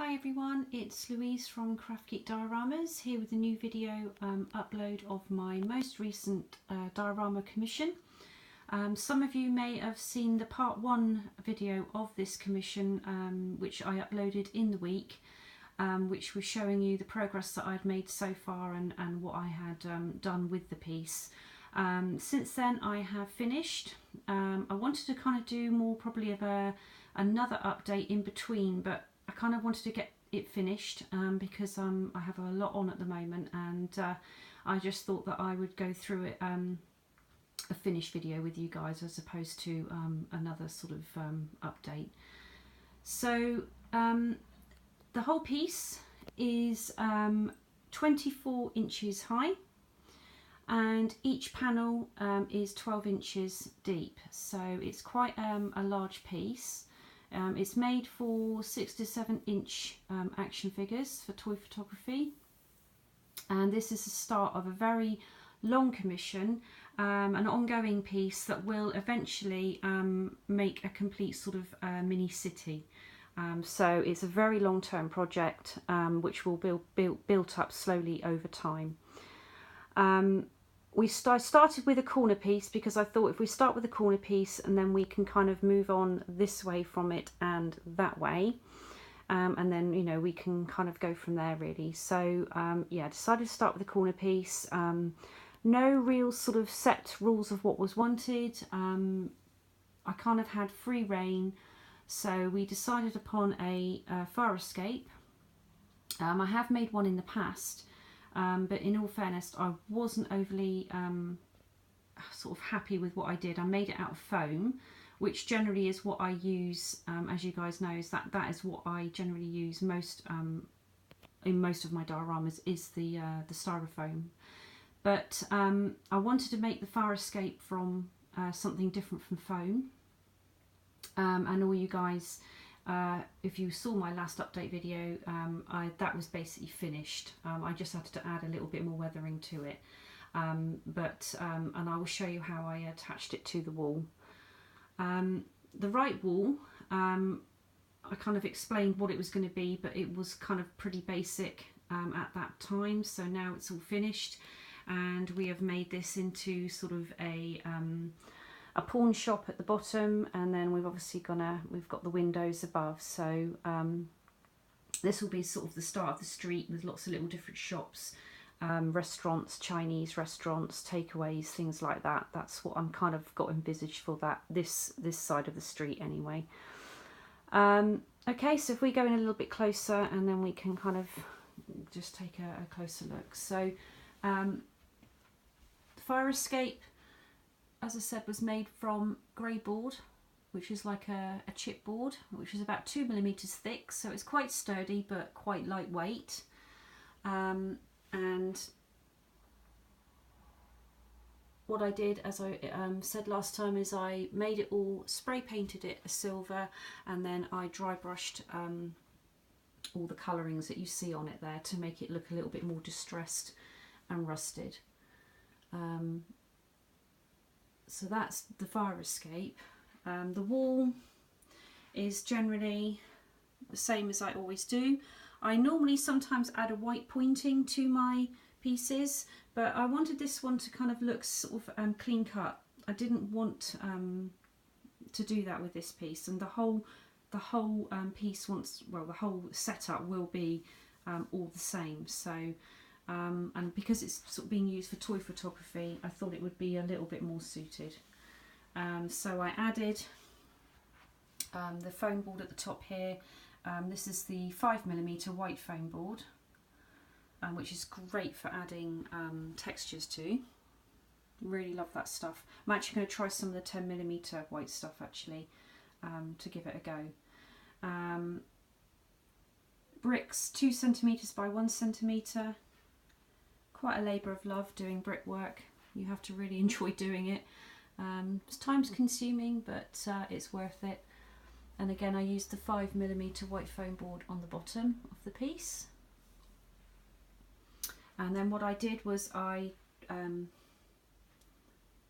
Hi everyone, it's Louise from Craft Geek Dioramas here with a new video upload of my most recent diorama commission. Some of you may have seen the part 1 video of this commission which I uploaded in the week, which was showing you the progress that I'd made so far and what I had done with the piece. Since then I have finished. I wanted to kind of do more probably of another update in between, but I kind of wanted to get it finished because I have a lot on at the moment, and I just thought that I would go through it, a finished video with you guys as opposed to another sort of update. So the whole piece is 24 inches high, and each panel is 12 inches deep, so it's quite a large piece. It's made for 6 to 7 inch action figures for toy photography, and this is the start of a very long commission, an ongoing piece that will eventually make a complete sort of mini city. So it's a very long-term project which will be built up slowly over time. I started with a corner piece because I thought if we start with a corner piece and then we can kind of move on this way from it and that way, and then we can kind of go from there really. So yeah, I decided to start with a corner piece. No real sort of set rules of what was wanted. I kind of had free reign, so we decided upon a fire escape. I have made one in the past. But in all fairness, I wasn't overly sort of happy with what I did. I made it out of foam, which generally is what I use, as you guys know, that is what I generally use most in most of my dioramas, is the styrofoam. But I wanted to make the fire escape from something different from foam, and all you guys, if you saw my last update video, that was basically finished. I just had to add a little bit more weathering to it, and I will show you how I attached it to the wall. The right wall, I kind of explained what it was going to be, but it was kind of pretty basic at that time, so now it's all finished and we have made this into sort of a pawn shop at the bottom, and then we've got the windows above. So this will be sort of the start of the street with lots of little different shops, restaurants, Chinese restaurants, takeaways, things like that. That's what I'm kind of got envisaged for this side of the street anyway. Okay, so if we go in a little bit closer and then we can kind of just take a closer look. So the fire escape, as I said, was made from grey board, which is like a chipboard, which is about 2mm thick, so it's quite sturdy but quite lightweight. And what I did, as I said last time, is I made it all, spray painted it a silver, and then I dry brushed all the colourings that you see on it there to make it look a little bit more distressed and rusted. So that's the fire escape. The wall is generally the same as I always do. I normally sometimes add a white pointing to my pieces, but I wanted this one to kind of look sort of clean cut. I didn't want to do that with this piece, and the whole piece the whole setup will be all the same. So and because it's sort of being used for toy photography, I thought it would be a little bit more suited. So I added the foam board at the top here. This is the 5mm white foam board, which is great for adding textures to. Really love that stuff. I'm actually going to try some of the 10mm white stuff actually, to give it a go. Bricks 2 cm by 1 cm. Quite a labour of love doing brickwork. You have to really enjoy doing it. It's time consuming, but it's worth it. And again, I used the 5mm white foam board on the bottom of the piece. And then what I did was I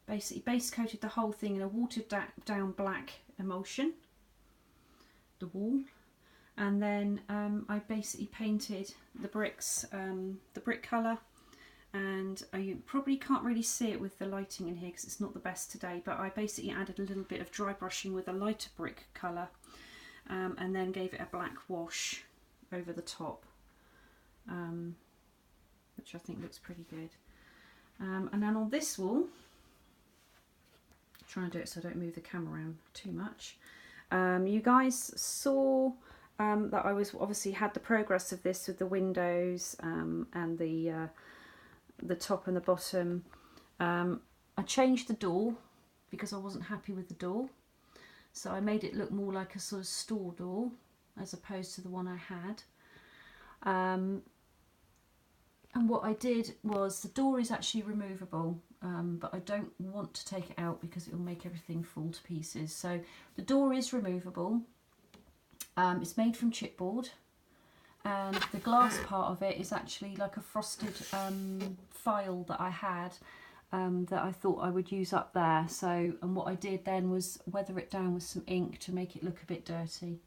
basically base coated the whole thing in a watered down black emulsion, the wall. And then I basically painted the bricks, the brick colour, and you probably can't really see it with the lighting in here because it's not the best today, but I basically added a little bit of dry brushing with a lighter brick colour, and then gave it a black wash over the top, which I think looks pretty good. And then on this wall, try and do it so I don't move the camera around too much. You guys saw that I was obviously had the progress of this with the windows and the top and the bottom. I changed the door because I wasn't happy with the door, so I made it look more like a sort of store door as opposed to the one I had. And what I did was, the door is actually removable, but I don't want to take it out because it will make everything fall to pieces. So the door is removable. It's made from chipboard, and the glass part of it is actually like a frosted file that I had, that I thought I would use up there. So, and what I did then was weather it down with some ink to make it look a bit dirty.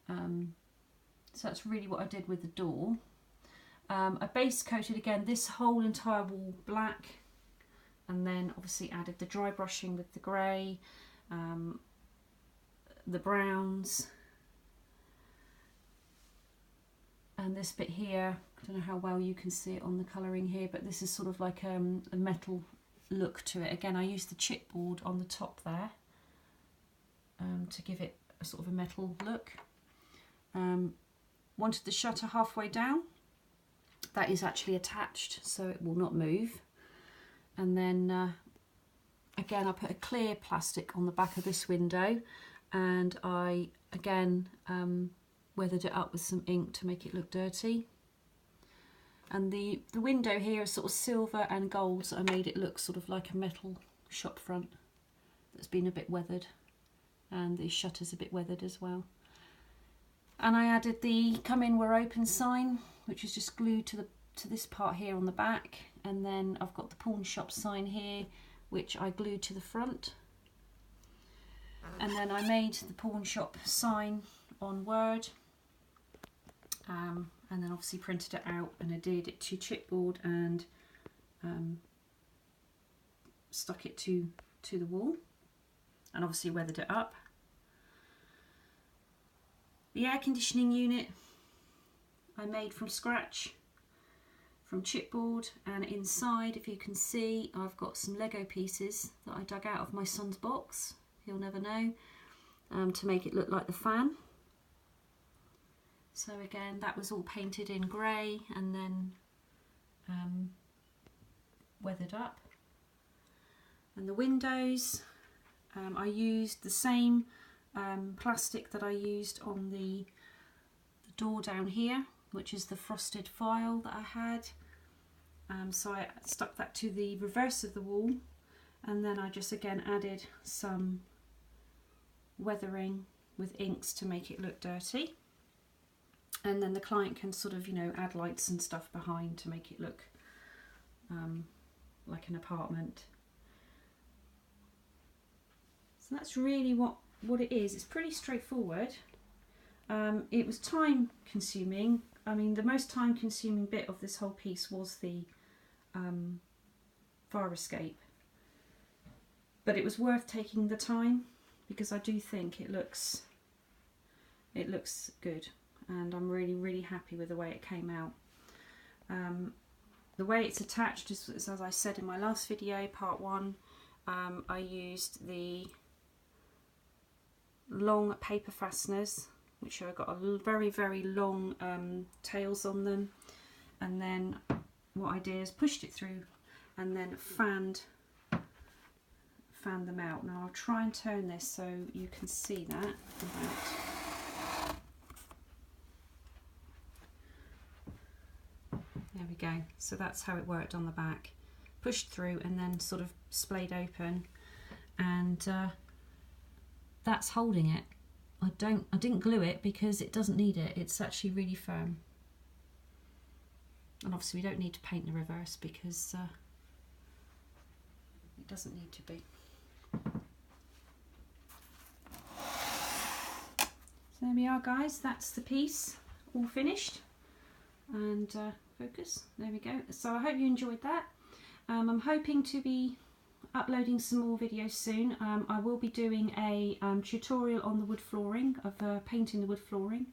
So that's really what I did with the door. I base coated again this whole entire wall black, and then obviously added the dry brushing with the grey, the browns, and this bit here, I don't know how well you can see it on the colouring here, but this is sort of like a metal look to it. Again, I used the chipboard on the top there to give it a sort of a metal look. Wanted the shutter halfway down. That is actually attached, so it will not move. And then again, I put a clear plastic on the back of this window, and I again weathered it up with some ink to make it look dirty. And the window here is sort of silver and gold, so I made it look sort of like a metal shop front that's been a bit weathered, and the shutter's a bit weathered as well. And I added the "Come in, we're open" sign, which is just glued to this part here on the back, and then I've got the pawn shop sign here, which I glued to the front. And then I made the pawn shop sign on Word, and then obviously printed it out and adhered it to chipboard and stuck it to the wall, and obviously weathered it up. The air conditioning unit I made from scratch, from chipboard, and inside, if you can see, I've got some Lego pieces that I dug out of my son's box, he'll never know, to make it look like the fan. So again, that was all painted in grey and then weathered up. And the windows, I used the same plastic that I used on the door down here, which is the frosted file that I had. So I stuck that to the reverse of the wall, and then I just again added some weathering with inks to make it look dirty. And then the client can sort of, you know, add lights and stuff behind to make it look like an apartment. So that's really what it is. It's pretty straightforward. It was time consuming. I mean, the most time consuming bit of this whole piece was the fire escape, but it was worth taking the time because I do think it looks good, and I'm really happy with the way it came out. The way it's attached is, as I said in my last video, part 1, I used the long paper fasteners, which I got a very long tails on them, and then what I did is pushed it through and then fanned them out. Now I'll try and turn this so you can see that without. There we go. So that's how it worked on the back. Pushed through and then sort of splayed open, and that's holding it. I didn't glue it because it doesn't need it. It's actually really firm. And obviously we don't need to paint the reverse because it doesn't need to be. So there we are, guys, that's the piece all finished. And focus, there we go. So I hope you enjoyed that. I'm hoping to be uploading some more videos soon. I will be doing a tutorial on the wood flooring, of painting the wood flooring,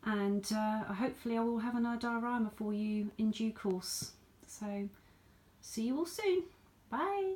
and hopefully I will have a diorama for you in due course. So see you all soon. Bye.